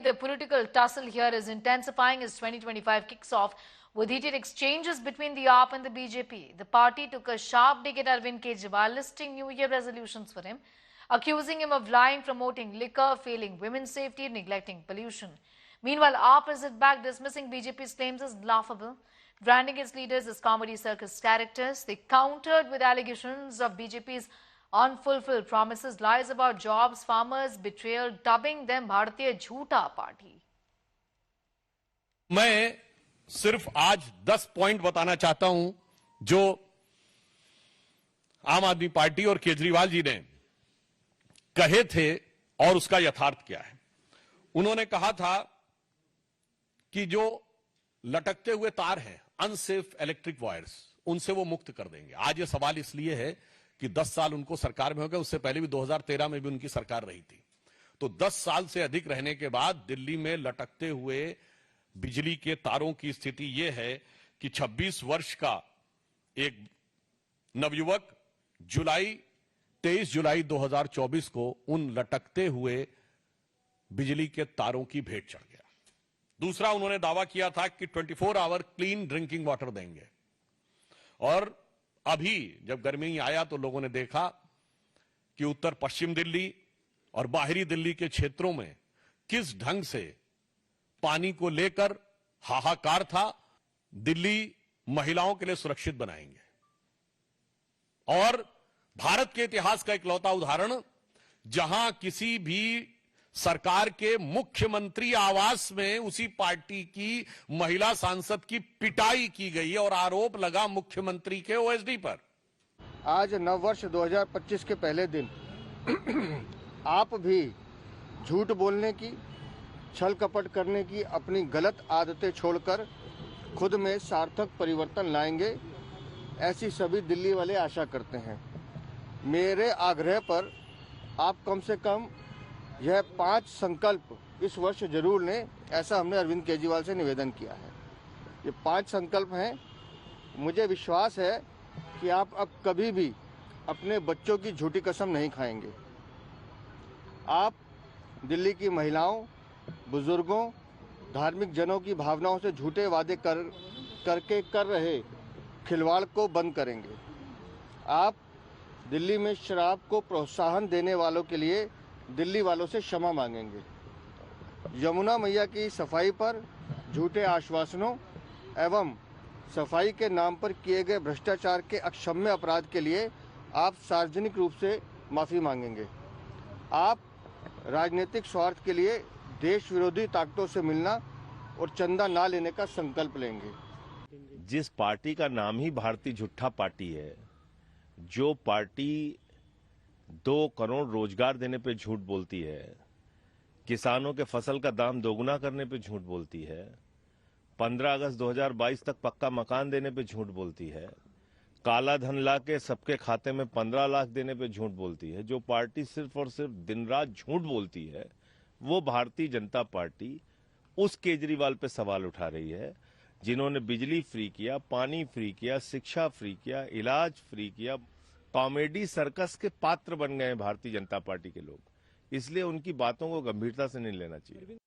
the political tussle here is intensifying as 2025 kicks off with heated exchanges between the AAP and the BJP. The party took a sharp dig at Arvind Kejriwal, listing New Year resolutions for him, accusing him of lying, promoting liquor, failing women's safety, and neglecting pollution. Meanwhile, AAP is it back, dismissing BJP's claims as laughable, branding its leaders as comedy circus characters. They countered with allegations of BJP's unfulfilled promises, lies about jobs, farmers, betrayal, dubbing them भारतीय झूठा party. मैं सिर्फ आज 10 point बताना चाहता हूं जो आम आदमी पार्टी और केजरीवाल जी ने कहे थे और उसका यथार्थ क्या है। उन्होंने कहा था कि जो लटकते हुए तार हैं, अनसेफ इलेक्ट्रिक वायर्स, उनसे वो मुक्त कर देंगे। आज ये सवाल इसलिए है कि 10 साल उनको सरकार में हो गए, उससे पहले भी 2013 में भी उनकी सरकार रही थी। तो 10 साल से अधिक रहने के बाद दिल्ली में लटकते हुए बिजली के तारों की स्थिति यह है कि 26 वर्ष का एक नवयुवक 23 जुलाई 2024 को उन लटकते हुए बिजली के तारों की भेंट चढ़ गया। दूसरा, उन्होंने दावा किया था कि 24 आवर क्लीन ड्रिंकिंग वाटर देंगे, और अभी जब गर्मी आया तो लोगों ने देखा कि उत्तर पश्चिम दिल्ली और बाहरी दिल्ली के क्षेत्रों में किस ढंग से पानी को लेकर हाहाकार था। दिल्ली महिलाओं के लिए सुरक्षित बनाएंगे, और भारत के इतिहास का इकलौता उदाहरण जहां किसी भी सरकार के मुख्यमंत्री आवास में उसी पार्टी की महिला सांसद की पिटाई की गई और आरोप लगा मुख्यमंत्री के ओएसडी पर। आज नववर्ष 2025 के पहले दिन आप भी झूठ बोलने की, छल कपट करने की अपनी गलत आदतें छोड़कर खुद में सार्थक परिवर्तन लाएंगे, ऐसी सभी दिल्ली वाले आशा करते हैं। मेरे आग्रह पर आप कम से कम यह 5 संकल्प इस वर्ष जरूर लें, ऐसा हमने अरविंद केजरीवाल से निवेदन किया है। ये 5 संकल्प हैं। मुझे विश्वास है कि आप अब कभी भी अपने बच्चों की झूठी कसम नहीं खाएंगे। आप दिल्ली की महिलाओं, बुजुर्गों, धार्मिक जनों की भावनाओं से झूठे वादे करके कर रहे खिलवाड़ को बंद करेंगे। आप दिल्ली में शराब को प्रोत्साहन देने वालों के लिए दिल्ली वालों से क्षमा मांगेंगे। यमुना मैया की सफाई पर झूठे आश्वासनों एवं सफाई के नाम पर किए गए भ्रष्टाचार के अक्षम्य अपराध के लिए आप सार्वजनिक रूप से माफी मांगेंगे। आप राजनीतिक स्वार्थ के लिए देश विरोधी ताकतों से मिलना और चंदा ना लेने का संकल्प लेंगे। जिस पार्टी का नाम ही भारतीय झूठा पार्टी है, जो पार्टी 2 करोड़ रोजगार देने पे झूठ बोलती है, किसानों के फसल का दाम दोगुना करने पे झूठ बोलती है, 15 अगस्त 2022 तक पक्का मकान देने पे झूठ बोलती है, काला धन ला के सबके खाते में 15 लाख देने पे झूठ बोलती है, जो पार्टी सिर्फ और सिर्फ दिन रात झूठ बोलती है, वो भारतीय जनता पार्टी उस केजरीवाल पे सवाल उठा रही है जिन्होंने बिजली फ्री किया, पानी फ्री किया, शिक्षा फ्री किया, इलाज फ्री किया। कॉमेडी सर्कस के पात्र बन गए हैं भारतीय जनता पार्टी के लोग, इसलिए उनकी बातों को गंभीरता से नहीं लेना चाहिए।